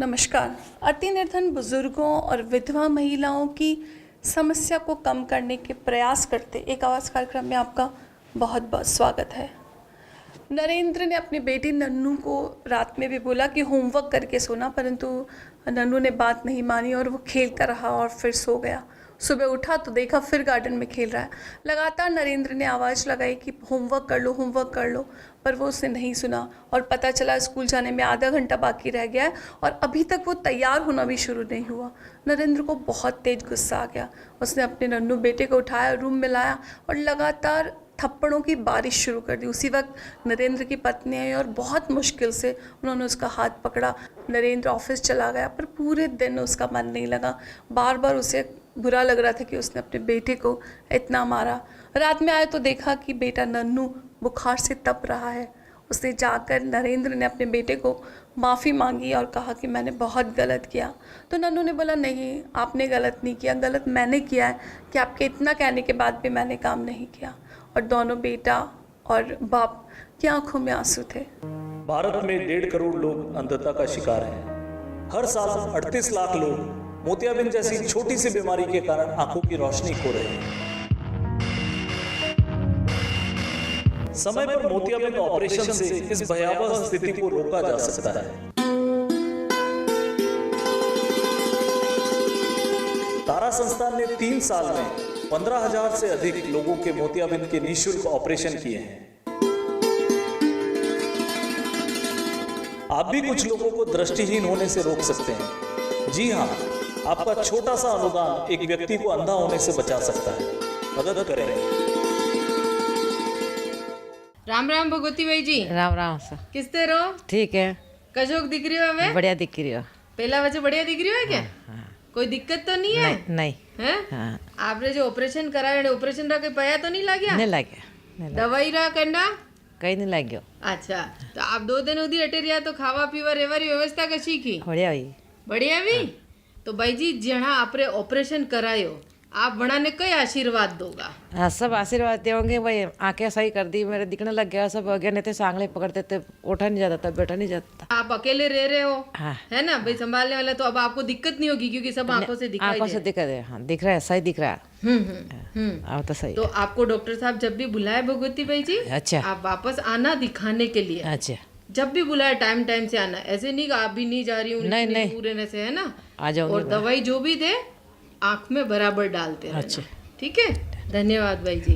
नमस्कार। अति निर्धन बुजुर्गों और विधवा महिलाओं की समस्या को कम करने के प्रयास करते एक आवाज़ कार्यक्रम में आपका बहुत बहुत स्वागत है। नरेंद्र ने अपनी बेटी नन्नू को रात में भी बोला कि होमवर्क करके सोना, परंतु नन्नू ने बात नहीं मानी और वो खेलता रहा और फिर सो गया। सुबह उठा तो देखा फिर गार्डन में खेल रहा है। लगातार नरेंद्र ने आवाज़ लगाई कि होमवर्क कर लो, पर वो उसने नहीं सुना और पता चला स्कूल जाने में आधा घंटा बाकी रह गया है और अभी तक वो तैयार होना भी शुरू नहीं हुआ। नरेंद्र को बहुत तेज गुस्सा आ गया। उसने अपने नन्नू बेटे को उठाया, रूम में लाया और लगातार थप्पड़ों की बारिश शुरू कर दी। उसी वक्त नरेंद्र की पत्नी आई और बहुत मुश्किल से उन्होंने उसका हाथ पकड़ा। नरेंद्र ऑफिस चला गया, पर पूरे दिन उसका मन नहीं लगा। बार बार उसे बुरा लग रहा था कि उसने अपने बेटे को इतना मारा। रात में आया तो देखा कि बेटा नन्नू बुखार से तप रहा है। उसने जाकर नरेंद्र ने अपने बेटे को माफ़ी मांगी और कहा कि मैंने बहुत गलत किया। तो नन्नू ने बोला, नहीं आपने गलत नहीं किया, गलत मैंने किया है कि आपके इतना कहने के बाद भी मैंने काम नहीं किया। और दोनों बेटा और बाप की आंखों में आंसू थे। भारत में 1.5 करोड़ लोग अंधता का शिकार हैं। हर साल 38 लाख लोग मोतियाबिंद जैसी छोटी सी बीमारी के कारण आंखों की रोशनी खो रहे हैं। समय पर मोतियाबिंद ऑपरेशन से इस भयावह स्थिति को रोका जा सकता है। तारा संस्थान ने 3 साल में 15,000 से अधिक लोगों के मोतियाबिंद के निःशुल्क ऑपरेशन किए हैं। आप भी कुछ लोगों को दृष्टिहीन होने से रोक सकते हैं। जी हाँ, आपका छोटा सा अनुदान एक व्यक्ति को अंधा होने से बचा सकता है। मदद करें। राम राम भगवती भाई जी। राम राम सर। किस तरह ठीक है। कजोक दिख रही हो हमें? बढ़िया दिख रही हो। पहला वजह बढ़िया दिख रही हो क्या? हाँ। कोई दिक्कत तो नहीं है? नहीं है? हाँ। आपने जो ऑपरेशन कराया, ऑपरेशन रहा कोई पया तो नहीं लग गया? नहीं लगे। दवाई रहा करना? कहीं नहीं लग गयो। अच्छा, तो आप 2 दिन उधी अटे रिया तो खावा पीवा रेवा री व्यवस्था कशी की? बढ़िया हुई। बढ़िया भी? तो भाई जी जहाँ आपने ऑपरेशन करायो, आप बड़ा ने कई आशीर्वाद दोगा? हाँ, सब आशीर्वाद देंगे भाई। आंखें सही कर दी, मेरे दिखने लग गया सब हो गया। नहीं तो सांगले पकड़ते थे, उठा नहीं जाता था, बैठा नहीं जाता था। आप अकेले रह रहे हो, हाँ। है ना भाई, संभालने वाला, तो अब आपको दिक्कत नहीं होगी क्योंकि सब आंखों से दिखाई आंखों दे से दिख रहा है। हाँ, दिख रहा है, सही दिख रहा है। अब तो सही तो आपको डॉक्टर साहब जब भी बुलाए भगवती भाई जी, अच्छा। आप वापस आना दिखाने के लिए। अच्छा, जब भी बुलाए टाइम से आना। ऐसे नहीं कि आप भी नहीं जा रही हूँ नहीं। पूरे से, है ना? आ जाऊंगी। और दवाई जो भी दे आँख में बराबर डालते रहना। अच्छा, ठीक है, धन्यवाद भाई जी।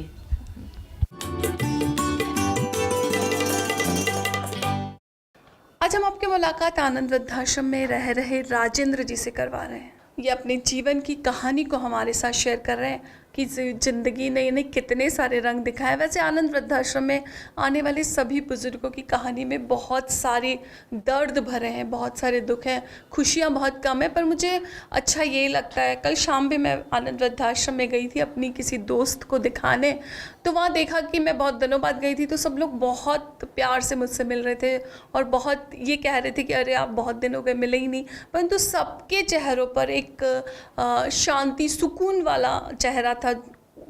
आज हम आपकी मुलाकात आनंद वृद्धाश्रम में रह रहे राजेंद्र जी से करवा रहे हैं। ये अपने जीवन की कहानी को हमारे साथ शेयर कर रहे हैं कि ज़िंदगी ने इन्हें कितने सारे रंग दिखाए। वैसे आनंद वृद्धाश्रम में आने वाले सभी बुज़ुर्गों की कहानी में बहुत सारे दर्द भरे हैं, बहुत सारे दुख हैं, खुशियाँ बहुत कम है। पर मुझे अच्छा ये लगता है, कल शाम भी मैं आनंद वृद्धाश्रम में गई थी अपनी किसी दोस्त को दिखाने, तो वहाँ देखा कि मैं बहुत दिनों बाद गई थी, तो सब लोग बहुत प्यार से मुझसे मिल रहे थे और बहुत ये कह रहे थे कि अरे आप बहुत दिन हो गए, मिले ही नहीं। परंतु सबके चेहरों पर एक शांति, सुकून वाला चेहरा था।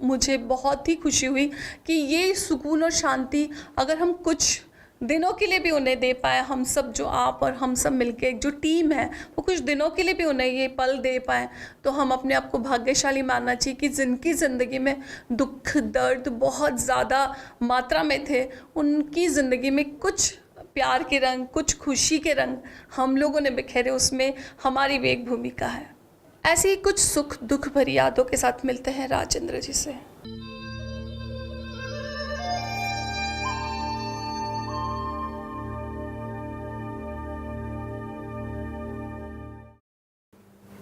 मुझे बहुत ही खुशी हुई कि ये सुकून और शांति अगर हम कुछ दिनों के लिए भी उन्हें दे पाए, हम सब जो आप और हम सब मिलके एक जो टीम है वो कुछ दिनों के लिए भी उन्हें ये पल दे पाए, तो हम अपने आप को भाग्यशाली मानना चाहिए कि जिनकी ज़िंदगी में दुख दर्द बहुत ज़्यादा मात्रा में थे, उनकी ज़िंदगी में कुछ प्यार के रंग, कुछ खुशी के रंग हम लोगों ने बिखेरे, उसमें हमारी भी एक भूमिका है। ऐसी ही कुछ सुख दुख भरी यादों के साथ मिलते हैं राजेंद्र जी से।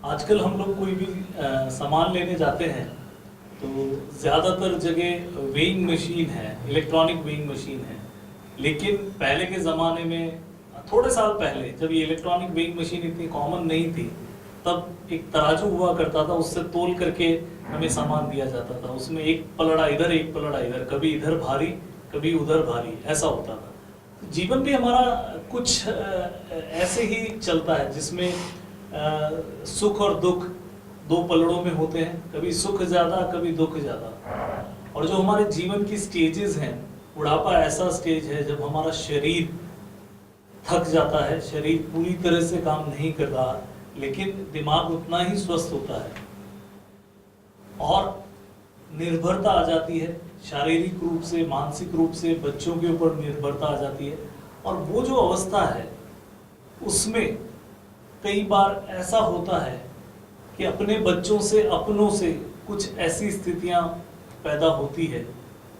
आजकल हम लोग कोई भी सामान लेने जाते हैं तो ज़्यादातर जगह वेइंग मशीन है, इलेक्ट्रॉनिक वेइंग मशीन है। लेकिन पहले के ज़माने में, थोड़े साल पहले, जब ये इलेक्ट्रॉनिक वेइंग मशीन इतनी कॉमन नहीं थी, तब एक तराजू हुआ करता था, उससे तोल करके हमें सामान दिया जाता था। उसमें एक पलड़ा इधर एक पलड़ा इधर, कभी इधर भारी कभी उधर भारी, ऐसा होता था। जीवन भी हमारा कुछ ऐसे ही चलता है जिसमें सुख और दुख 2 पलड़ों में होते हैं, कभी सुख ज़्यादा कभी दुख ज़्यादा। और जो हमारे जीवन की स्टेजेस हैं, बुढ़ापा ऐसा स्टेज है जब हमारा शरीर थक जाता है, शरीर पूरी तरह से काम नहीं कर रहा, लेकिन दिमाग उतना ही स्वस्थ होता है और निर्भरता आ जाती है, शारीरिक रूप से, मानसिक रूप से बच्चों के ऊपर निर्भरता आ जाती है। और वो जो अवस्था है उसमें कई बार ऐसा होता है कि अपने बच्चों से, अपनों से कुछ ऐसी स्थितियां पैदा होती है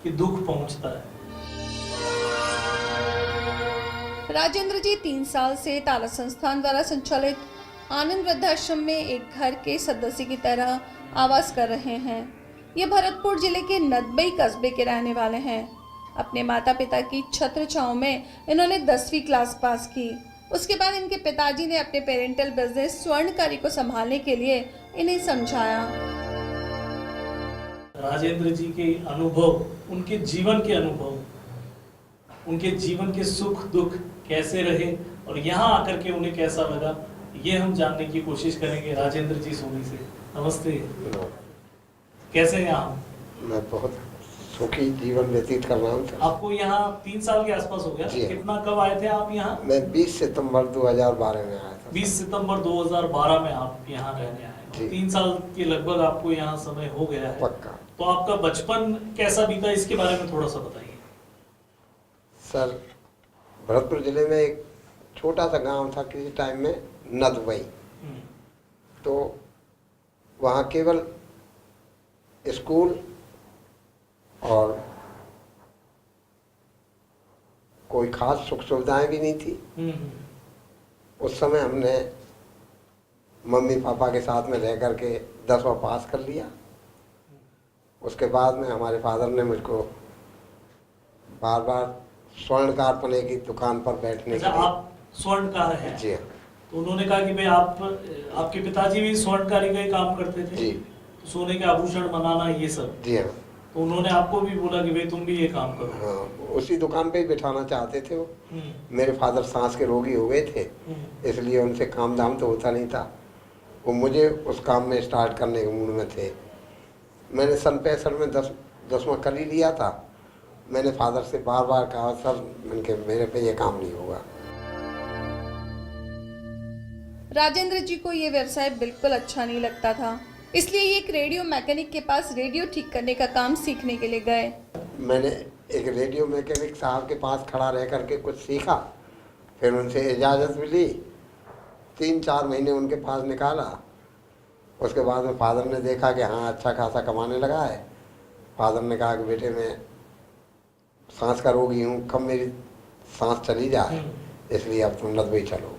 कि दुख पहुंचता है। राजेंद्र जी 3 साल से तारा संस्थान द्वारा संचालित आनंद वृद्धाश्रम में एक घर के सदस्य की तरह आवास कर रहे हैं। ये भरतपुर जिले के नदबई कस्बे के रहने वाले हैं। अपने माता पिता की छत्र छांव में इन्होंने 10वीं क्लास पास की। उसके बाद इनके पिताजी ने अपने पेरेंटल बिजनेस स्वर्णकारी को संभालने के लिए इन्हें समझाया। राजेंद्र जी के अनुभव, उनके जीवन के अनुभव, उनके जीवन के सुख दुख कैसे रहे और यहाँ आकर के उन्हें कैसा लगा, ये हम जानने की कोशिश करेंगे राजेंद्र जी सोनी से। नमस्ते, कैसे हैं आप? मैं बहुत सुखी जीवन व्यतीत कर रहा हूँ। आपको यहाँ 3 साल के आसपास हो गया? जी। कितना कब आए थे आप यहाँ? मैं 20 सितंबर 2012 में आया था। 20 सितंबर 2012 में आप यहाँ रहने आए। जी। 3 साल के लगभग आपको यहाँ समय हो गया है। पक्का। तो आपका बचपन कैसा बीता, इसके बारे में थोड़ा सा बताइए। सर, भरतपुर जिले में एक छोटा सा गांव था किसी टाइम में, नदबई। तो वहाँ केवल स्कूल और कोई खास सुख सुविधाएं भी नहीं थी। उस समय हमने मम्मी पापा के साथ में रह करके 10वां पास कर लिया। उसके बाद में हमारे फादर ने मुझको बार बार स्वर्णकार पने की दुकान पर बैठने अच्छा, के लिए। आप स्वर्णकार हैं? जी हाँ। तो उन्होंने कहा कि भाई आपके पिताजी भी स्वर्णकारी का ही काम करते थे? जी। तो सोने के आभूषण बनाना ये सब? जी हाँ। तो उन्होंने आपको भी बोला कि भाई तुम भी ये काम करो? हाँ, उसी दुकान पे ही बिठाना चाहते थे वो। मेरे फादर सांस के रोगी हो गए थे, इसलिए उनसे काम धाम तो होता नहीं था। वो मुझे उस काम में स्टार्ट करने के मूड में थे। मैंने सन 65 में 10वां कर ही लिया था। मैंने फादर से बार बार कहा, सर मेरे पे ये काम नहीं होगा। राजेंद्र जी को ये व्यवसाय बिल्कुल अच्छा नहीं लगता था, इसलिए ये एक रेडियो मैकेनिक के पास रेडियो ठीक करने का काम सीखने के लिए गए। मैंने एक रेडियो मैकेनिक साहब के पास खड़ा रह करके कुछ सीखा, फिर उनसे इजाज़त भी ली। 3-4 महीने उनके पास निकाला। उसके बाद में फादर ने देखा कि हाँ अच्छा खासा कमाने लगा है। फादर ने कहा कि बेटे मैं सांस का रोगी हूँ, कब मेरी सांस चली जाए, इसलिए अब तुम नदबई चलो।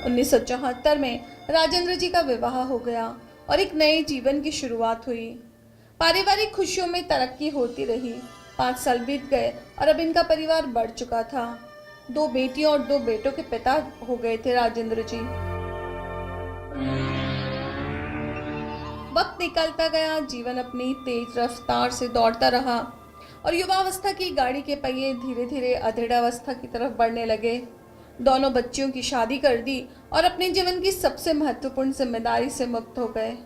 1974 में राजेंद्र जी का विवाह हो गया और एक नए जीवन की शुरुआत हुई। पारिवारिक खुशियों में तरक्की होती रही। 5 साल बीत गए और अब इनका परिवार बढ़ चुका था। 2 बेटियों और 2 बेटों के पिता हो गए थे राजेंद्र जी। वक्त निकलता गया, जीवन अपनी तेज रफ्तार से दौड़ता रहा और युवावस्था की गाड़ी के पहिए धीरे धीरे अधेड़ावस्था की तरफ बढ़ने लगे। दोनों बच्चियों की शादी कर दी और अपने जीवन की सबसे महत्वपूर्ण जिम्मेदारी से मुक्त हो गए।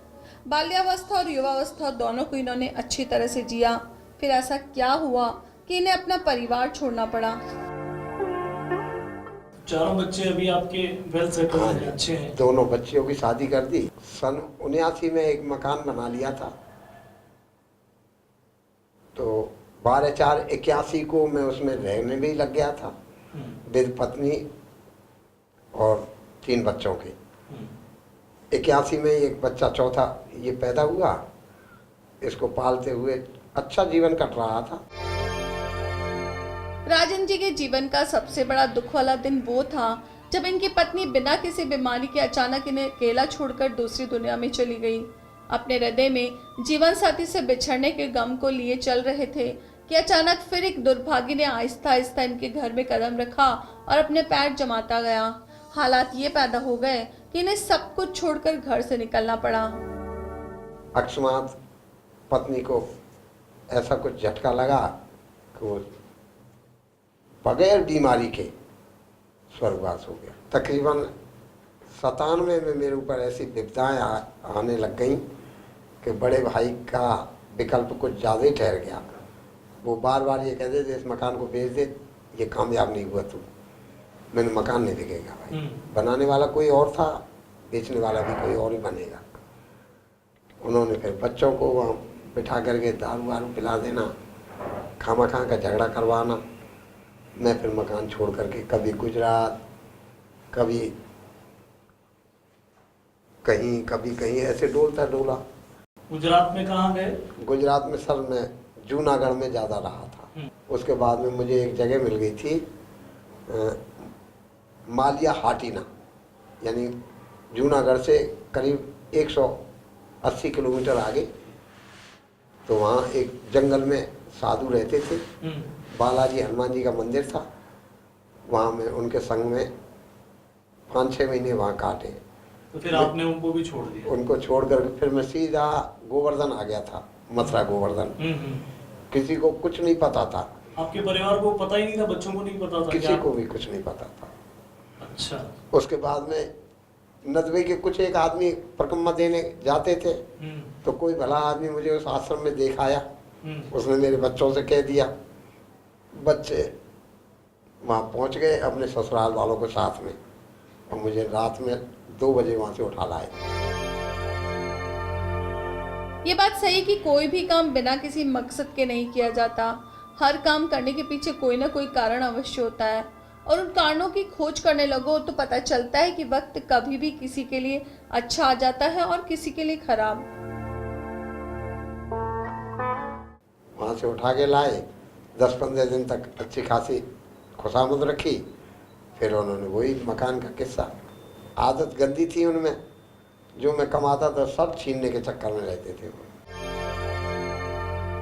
बाल्यावस्था और युवावस्था दोनों को इन्होंने अच्छी तरह से जिया। फिर ऐसा क्या हुआ कि इन्हें अपना परिवार छोड़ना पड़ा। चारों बच्चे अभी आपके वेल सेटल हाँ हैं, अच्छे हैं? दोनों बच्चियों की शादी कर दी। सन 79 में एक मकान बना लिया था। तो 12/4/81 को मैं उसमें रहने भी लग गया था, विद पत्नी और 3 बच्चों के। 81 में एक बच्चा चौथा ये पैदा हुआ। इसको पालते हुए अच्छा जीवन कट रहा था। राजन जी के जीवन का सबसे बड़ा दुख वाला दिन वो था जब इनकी पत्नी बिना किसी बीमारी के अचानक इन्हें अकेला छोड़कर दूसरी दुनिया में चली गई। अपने हृदय में जीवन साथी से बिछड़ने के गम को लिए चल रहे थे कि अचानक फिर एक दुर्भाग्य ने आहिस्ता आहिस्ता इनके घर में कदम रखा और अपने पैर जमाता गया। हालात ये पैदा हो गए कि इन्हें सब कुछ छोड़कर घर से निकलना पड़ा। अकस्मात पत्नी को ऐसा कुछ झटका लगा कि वो बगैर बीमारी के स्वर्गवास हो गया। तकरीबन 97 में मेरे ऊपर ऐसी विपदाएं आने लग गईं कि बड़े भाई का विकल्प कुछ ज़्यादा ही ठहर गया। वो बार बार ये कहते थे इस मकान को बेच दे, ये कामयाब नहीं हुआ तू, मैंने मकान नहीं बिकेगा भाई। हम्म। बनाने वाला कोई और था, बेचने वाला भी कोई और ही बनेगा। उन्होंने फिर बच्चों को वहाँ बिठा करके दारू वारू पिला देना, खामा खा का झगड़ा करवाना। मैं फिर मकान छोड़ करके कभी गुजरात, कभी कहीं कभी कहीं ऐसे डोलता डोला। गुजरात में कहाँ गए? गुजरात में सर मैं जूनागढ़ में ज़्यादा रहा था। उसके बाद में मुझे एक जगह मिल गई थी मालिया हाटीना, यानी जूनागढ़ से करीब 180 किलोमीटर आगे। तो वहाँ एक जंगल में साधु रहते थे, बालाजी हनुमान जी का मंदिर था। वहाँ मैं उनके संग में 5-6 महीने वहाँ काटे। तो फिर आपने उनको भी छोड़ दिया? उनको छोड़कर फिर मैं सीधा गोवर्धन आ गया था, मथुरा गोवर्धन। किसी को कुछ नहीं पता था। आपके परिवार को पता ही नहीं था, बच्चों को नहीं पता था? किसी को भी कुछ नहीं पता था। अच्छा। उसके बाद में नदवे के कुछ एक आदमी परिक्रमा देने जाते थे, तो कोई भला आदमी मुझे उस आश्रम में देखाया। उसने मेरे बच्चों से कह दिया, बच्चे वहाँ पहुँच गए अपने ससुराल वालों के साथ में, और मुझे रात में 2 बजे वहाँ से उठा लाए। ये बात सही कि कोई भी काम बिना किसी मकसद के नहीं किया जाता। हर काम करने के पीछे कोई ना कोई कारण अवश्य होता है, और उन कारणों की खोज करने लगो तो पता चलता है कि वक्त कभी भी किसी के लिए अच्छा आ जाता है और किसी के लिए खराब। वहाँ से उठा के लाए, 10-15 दिन तक अच्छी खासी खुशामद रखी। फिर उन्होंने वही मकान का किस्सा, आदत गंदी थी उनमें, जो मैं कमाता था सब छीनने के चक्कर में रहते थे वो।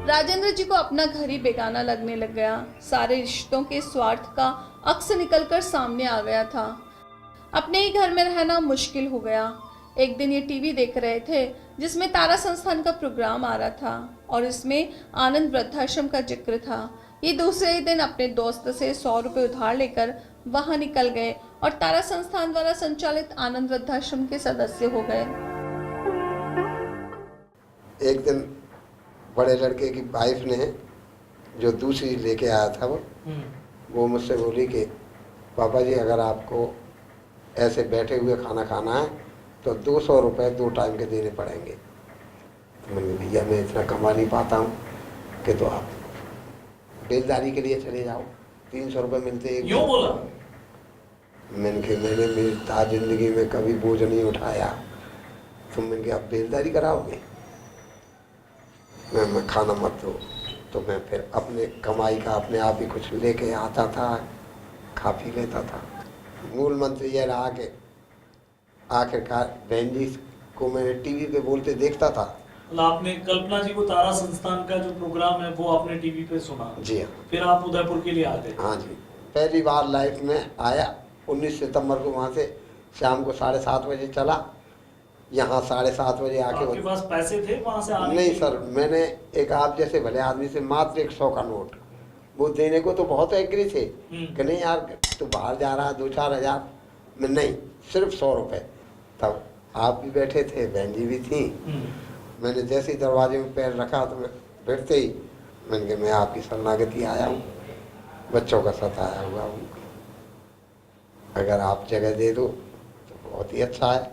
राजेंद्र जी को अपना घर ही बेगाना लगने लग गया। सारे रिश्तों के स्वार्थ का अक्स निकलकर सामने आ गया था। अपने ही घर में रहना मुश्किल हो गया। एक दिन ये टीवी देख रहे थे जिसमें तारा संस्थान का प्रोग्राम आ रहा था, और इसमें आनंद वृद्धाश्रम का जिक्र था। ये दूसरे ही दिन अपने दोस्त से 100 रुपये उधार लेकर वहां निकल गए और तारा संस्थान द्वारा संचालित आनंद वृद्धाश्रम के सदस्य हो गए। एक दिन बड़े लड़के की वाइफ ने, जो दूसरी लेके आया था वो मुझसे बोली कि पापा जी अगर आपको ऐसे बैठे हुए खाना खाना है तो 200 रुपये 2 टाइम के देने पड़ेंगे। तो मैंने भैया मैं इतना कमा नहीं पाता हूँ कि तो आप बेलदारी के लिए चले जाओ, 300 रुपये मिलते हैं। यूँ बोला? मैंने कहा मैंने मेरी ताज जिंदगी में कभी बोझ नहीं उठाया, तो मैंने कहा आप बेलदारी कराओगे, मैं खाना मत दो। तो मैं फिर अपने कमाई का अपने आप ही कुछ लेके आता था, खा पी लेता था। मूल मंत्र यह रहा कि आखिरकार बहन जी को मैंने टीवी पे बोलते देखता था। मतलब आपने कल्पना जी को तारा संस्थान का जो प्रोग्राम है वो आपने टीवी पे सुना? जी हाँ। फिर आप उदयपुर के लिए आ गए? हाँ जी, पहली बार लाइफ में आया। 19 सितंबर को वहाँ से शाम को 7:30 बजे चला, यहाँ 7:30 बजे आके। आपके पास पैसे थे वहाँ से आने नहीं के? सर, मैंने एक आप जैसे भले आदमी से मात्र 100 का नोट, वो देने को तो बहुत एग्री थे कि नहीं यार तू बाहर जा रहा 2-4 हज़ार में, नहीं सिर्फ 100 रुपये। तब आप भी बैठे थे, बहन जी भी थी। मैंने जैसे ही दरवाजे में पैर रखा तो मैं बैठते ही मैंने कहा मैं आपकी शरणागति आया हूँ, बच्चों का सताया हुआ हूँ, अगर आप जगह दे दो तो बहुत ही अच्छा है,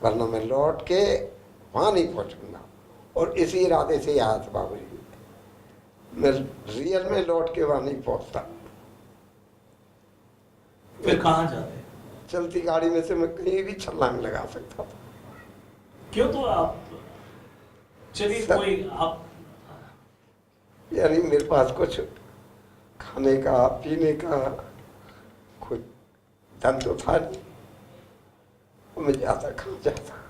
वरना मैं लौट के वहाँ नहीं पहुँचूंगा। और इसी इरादे से आया था बाबू जी, मैं रियल में लौट के वहाँ नहीं पहुँचता। फिर कहाँ जाते? चलती गाड़ी में से मैं कहीं भी छलांग लगा सकता था। क्यों? तो आप चलिए कोई आप, यानी मेरे पास कुछ खाने का पीने का कुछ धन तो था नहीं, मैं जाता कहाँ जाता।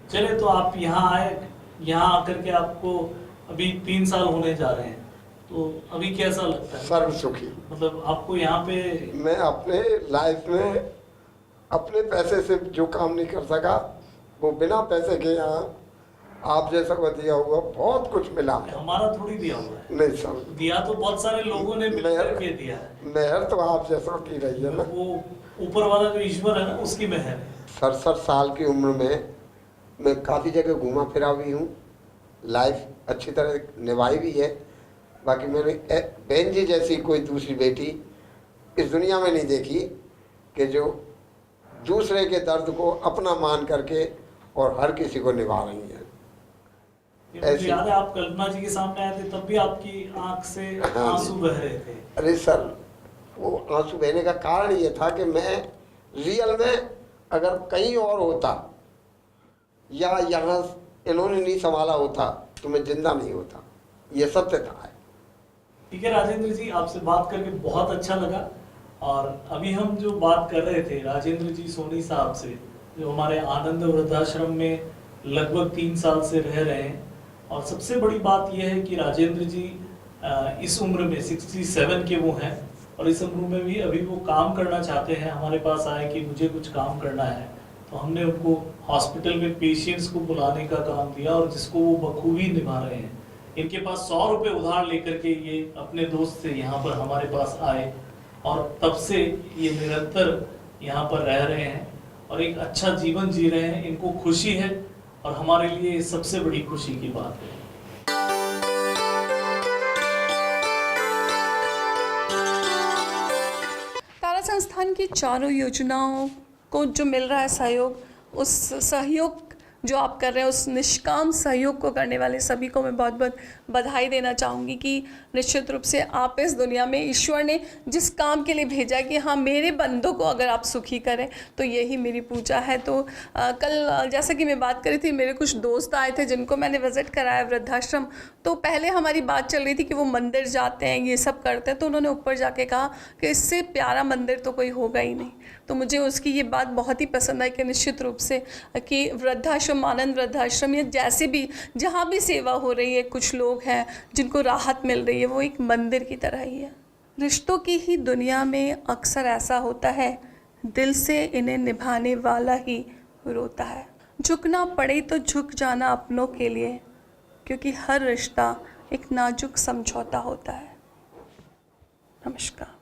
चले तो आप यहाँ आए, यहाँ आकर के आपको अभी 3 साल होने जा रहे हैं, तो अभी कैसा लगता है? सर्व सुखी। मतलब आपको यहाँ पे, मैं अपने लाइफ में अपने पैसे से जो काम नहीं कर सका वो बिना पैसे के यहाँ आप जैसा को दिया हुआ बहुत कुछ मिला है। हमारा थोड़ी दिया हुआ है। नहीं सर, दिया तो बहुत सारे लोगों ने मिलकर के दिया है। मेहर तो आप जैसा की रही है ना, वो ऊपर वाला जो ईश्वर है ना, उसकी मेहर है। 67 साल की उम्र में मैं काफ़ी जगह घूमा फिरा भी हूँ, लाइफ अच्छी तरह निभाई भी है, बाकी मैंने बहन जी जैसी कोई दूसरी बेटी इस दुनिया में नहीं देखी कि जो दूसरे के दर्द को अपना मान करके और हर किसी को निभा रही हैं। मुझे याद है आप कल्पना जी के सामने आए थे, तब भी आपकी आंख से हाँ आंसू बह रहे थे। अरे सर, वो आंसू बहने का कारण ये था कि मैं रियल में अगर कहीं और होता या यहाँ इन्होंने नहीं संभाला होता तो मैं जिंदा नहीं होता। ये सत्य था। ठीक है राजेंद्र जी, आपसे बात करके बहुत अच्छा लगा। और अभी हम जो बात कर रहे थे राजेंद्र जी सोनी साहब से, जो हमारे आनंद वृद्धाश्रम में लगभग 3 साल से रह रहे हैं। और सबसे बड़ी बात यह है कि राजेंद्र जी इस उम्र में 67 के वो हैं और इस उम्र में भी अभी वो काम करना चाहते हैं। हमारे पास आए कि मुझे कुछ काम करना है, तो हमने उनको हॉस्पिटल में पेशेंट्स को बुलाने का काम दिया और जिसको वो बखूबी निभा रहे हैं। इनके पास 100 रुपये उधार लेकर के ये अपने दोस्त से यहाँ पर हमारे पास आए और तब से ये निरंतर यहाँ पर रह रहे हैं और एक अच्छा जीवन जी रहे हैं। इनको खुशी है और हमारे लिए सबसे बड़ी खुशी की बात है। तारा संस्थान की चारों योजनाओं को जो मिल रहा है सहयोग, उस सहयोग जो आप कर रहे हैं, उस निष्काम सहयोग को करने वाले सभी को मैं बहुत बहुत बधाई देना चाहूँगी कि निश्चित रूप से आप इस दुनिया में ईश्वर ने जिस काम के लिए भेजा कि हाँ मेरे बंदों को अगर आप सुखी करें तो यही मेरी पूजा है। तो कल जैसा कि मैं बात करी थी, मेरे कुछ दोस्त आए थे जिनको मैंने विज़िट कराया वृद्धाश्रम। तो पहले हमारी बात चल रही थी कि वो मंदिर जाते हैं, ये सब करते हैं, तो उन्होंने ऊपर जाके कहा कि इससे प्यारा मंदिर तो कोई होगा ही नहीं। तो मुझे उसकी ये बात बहुत ही पसंद आई कि निश्चित रूप से कि वृद्धाश्रम, आनंद वृद्धाश्रम या जैसे भी जहाँ भी सेवा हो रही है, कुछ लोग हैं जिनको राहत मिल रही है, वो एक मंदिर की तरह ही है। रिश्तों की ही दुनिया में अक्सर ऐसा होता है, दिल से इन्हें निभाने वाला ही रोता है। झुकना पड़े तो झुक जाना अपनों के लिए, क्योंकि हर रिश्ता एक नाजुक समझौता होता है। नमस्कार।